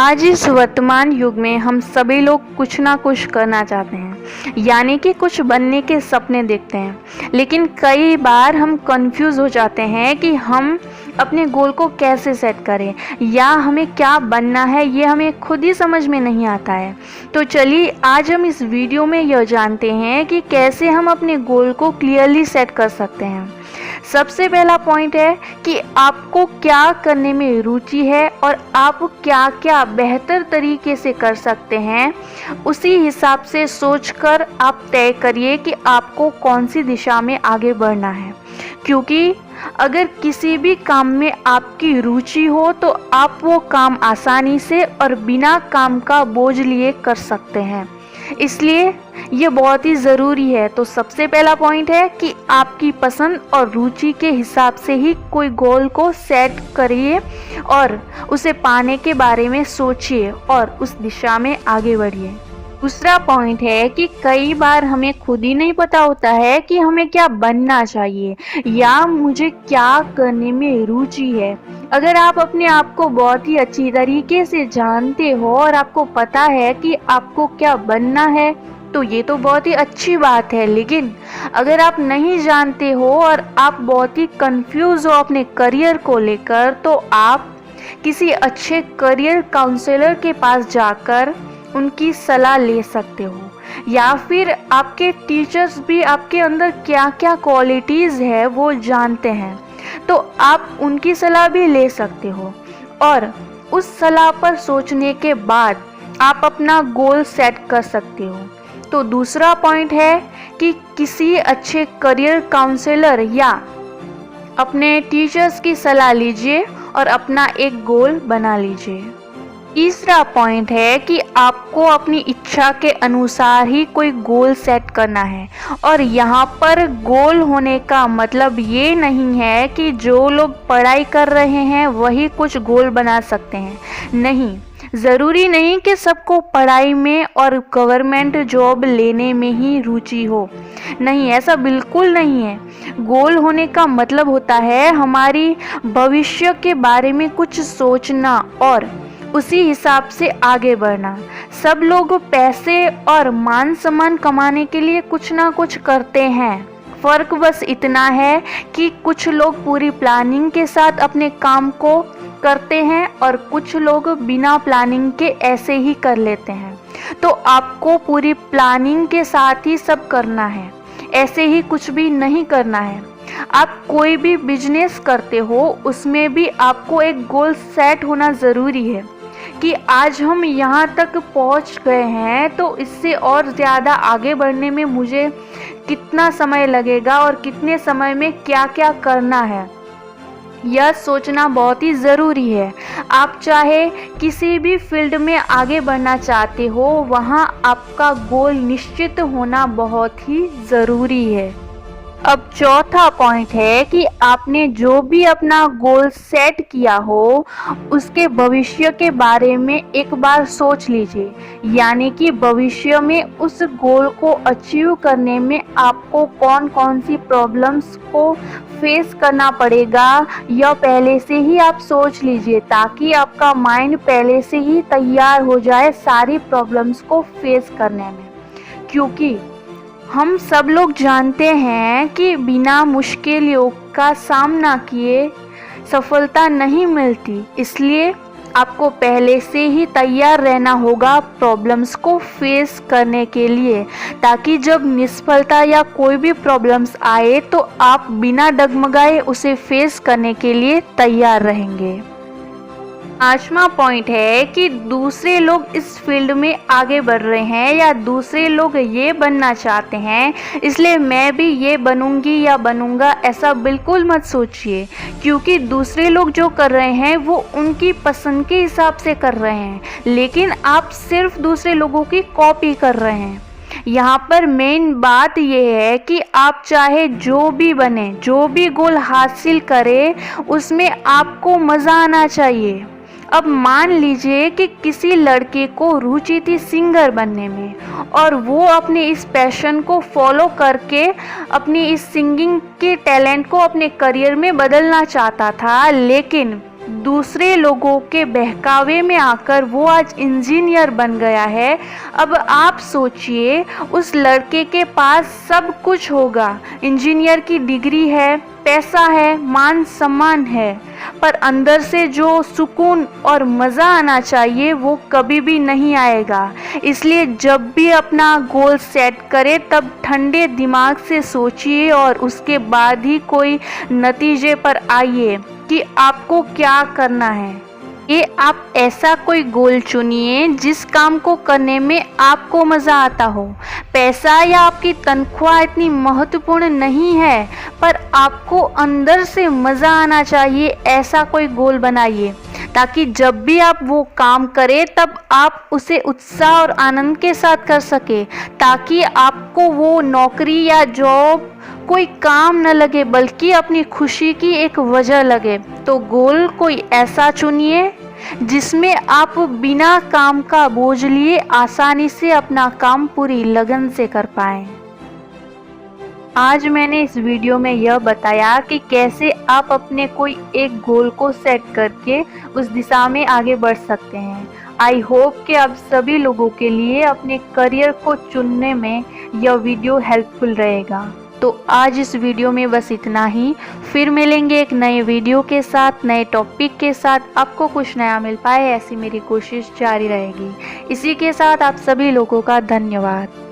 आज इस वर्तमान युग में हम सभी लोग कुछ ना कुछ करना चाहते हैं, यानी कि कुछ बनने के सपने देखते हैं। लेकिन कई बार हम कंफ्यूज हो जाते हैं कि हम अपने गोल को कैसे सेट करें या हमें क्या बनना है, ये हमें खुद ही समझ में नहीं आता है। तो चलिए आज हम इस वीडियो में यह जानते हैं कि कैसे हम अपने गोल को क्लियरली सेट कर सकते हैं। सबसे पहला पॉइंट है कि आपको क्या करने में रुचि है और आप क्या क्या बेहतर तरीके से कर सकते हैं। उसी हिसाब से सोचकर आप तय करिए कि आपको कौन सी दिशा में आगे बढ़ना है, क्योंकि अगर किसी भी काम में आपकी रुचि हो तो आप वो काम आसानी से और बिना काम का बोझ लिए कर सकते हैं। इसलिए ये बहुत ही ज़रूरी है। तो सबसे पहला पॉइंट है कि आपकी पसंद और रुचि के हिसाब से ही कोई गोल को सेट करिए और उसे पाने के बारे में सोचिए और उस दिशा में आगे बढ़िए। दूसरा पॉइंट है कि कई बार हमें खुद ही नहीं पता होता है कि हमें क्या बनना चाहिए या मुझे क्या करने में रुचि है। अगर आप अपने आप को बहुत ही अच्छी तरीके से जानते हो और आपको पता है कि आपको क्या बनना है तो ये तो बहुत ही अच्छी बात है। लेकिन अगर आप नहीं जानते हो और आप बहुत ही कंफ्यूज हो अपने करियर को लेकर, तो आप किसी अच्छे करियर काउंसलर के पास जाकर उनकी सलाह ले सकते हो, या फिर आपके टीचर्स भी आपके अंदर क्या क्या क्वालिटीज़ है वो जानते हैं, तो आप उनकी सलाह भी ले सकते हो। और उस सलाह पर सोचने के बाद आप अपना गोल सेट कर सकते हो। तो दूसरा पॉइंट है कि किसी अच्छे करियर काउंसलर या अपने टीचर्स की सलाह लीजिए और अपना एक गोल बना लीजिए। तीसरा पॉइंट है कि आपको अपनी इच्छा के अनुसार ही कोई गोल सेट करना है। और यहाँ पर गोल होने का मतलब ये नहीं है कि जो लोग पढ़ाई कर रहे हैं वही कुछ गोल बना सकते हैं। नहीं, ज़रूरी नहीं कि सबको पढ़ाई में और गवर्नमेंट जॉब लेने में ही रुचि हो। नहीं, ऐसा बिल्कुल नहीं है। गोल होने का मतलब होता है हमारी भविष्य के बारे में कुछ सोचना और उसी हिसाब से आगे बढ़ना। सब लोग पैसे और मान सम्मान कमाने के लिए कुछ ना कुछ करते हैं। फ़र्क बस इतना है कि कुछ लोग पूरी प्लानिंग के साथ अपने काम को करते हैं और कुछ लोग बिना प्लानिंग के ऐसे ही कर लेते हैं। तो आपको पूरी प्लानिंग के साथ ही सब करना है, ऐसे ही कुछ भी नहीं करना है। आप कोई भी बिजनेस करते हो उसमें भी आपको एक गोल सेट होना ज़रूरी है कि आज हम यहाँ तक पहुँच गए हैं तो इससे और ज़्यादा आगे बढ़ने में मुझे कितना समय लगेगा और कितने समय में क्या क्या करना है, यह सोचना बहुत ही ज़रूरी है। आप चाहे किसी भी फील्ड में आगे बढ़ना चाहते हो, वहाँ आपका गोल निश्चित होना बहुत ही ज़रूरी है। अब चौथा पॉइंट है कि आपने जो भी अपना गोल सेट किया हो उसके भविष्य के बारे में एक बार सोच लीजिए, यानी कि भविष्य में उस गोल को अचीव करने में आपको कौन कौन सी प्रॉब्लम्स को फेस करना पड़ेगा, यह पहले से ही आप सोच लीजिए, ताकि आपका माइंड पहले से ही तैयार हो जाए सारी प्रॉब्लम्स को फेस करने में। क्योंकि हम सब लोग जानते हैं कि बिना मुश्किलों का सामना किए सफलता नहीं मिलती। इसलिए आपको पहले से ही तैयार रहना होगा प्रॉब्लम्स को फेस करने के लिए, ताकि जब निष्फलता या कोई भी प्रॉब्लम्स आए तो आप बिना डगमगाए उसे फेस करने के लिए तैयार रहेंगे। पांचवा पॉइंट है कि दूसरे लोग इस फील्ड में आगे बढ़ रहे हैं या दूसरे लोग ये बनना चाहते हैं, इसलिए मैं भी ये बनूंगी या बनूंगा, ऐसा बिल्कुल मत सोचिए। क्योंकि दूसरे लोग जो कर रहे हैं वो उनकी पसंद के हिसाब से कर रहे हैं, लेकिन आप सिर्फ दूसरे लोगों की कॉपी कर रहे हैं। यहाँ पर मेन बात यह है कि आप चाहे जो भी बने, जो भी गोल हासिल करें, उसमें आपको मज़ा आना चाहिए। अब मान लीजिए कि किसी लड़के को रुचि थी सिंगर बनने में और वो अपने इस पैशन को फॉलो करके अपनी इस सिंगिंग के टैलेंट को अपने करियर में बदलना चाहता था, लेकिन दूसरे लोगों के बहकावे में आकर वो आज इंजीनियर बन गया है। अब आप सोचिए, उस लड़के के पास सब कुछ होगा, इंजीनियर की डिग्री है, पैसा है, मान सम्मान है, पर अंदर से जो सुकून और मज़ा आना चाहिए वो कभी भी नहीं आएगा। इसलिए जब भी अपना गोल सेट करें तब ठंडे दिमाग से सोचिए और उसके बाद ही कोई नतीजे पर आइए कि आपको क्या करना है। ये आप ऐसा कोई गोल चुनिए जिस काम को करने में आपको मज़ा आता हो। पैसा या आपकी तनख्वाह इतनी महत्वपूर्ण नहीं है, पर आपको अंदर से मज़ा आना चाहिए, ऐसा कोई गोल बनाइए ताकि जब भी आप वो काम करें तब आप उसे उत्साह और आनंद के साथ कर सके, ताकि आपको वो नौकरी या जॉब कोई काम न लगे बल्कि अपनी खुशी की एक वजह लगे। तो गोल कोई ऐसा चुनिए जिसमें आप बिना काम का बोझ लिए आसानी से अपना काम पूरी लगन से कर पाएं। आज मैंने इस वीडियो में यह बताया कि कैसे आप अपने कोई एक गोल को सेट करके उस दिशा में आगे बढ़ सकते हैं। आई होप कि आप सभी लोगों के लिए अपने करियर को चुनने में यह वीडियो हेल्पफुल रहेगा। तो आज इस वीडियो में बस इतना ही। फिर मिलेंगे एक नए वीडियो के साथ, नए टॉपिक के साथ। आपको कुछ नया मिल पाए ऐसी मेरी कोशिश जारी रहेगी। इसी के साथ आप सभी लोगों का धन्यवाद।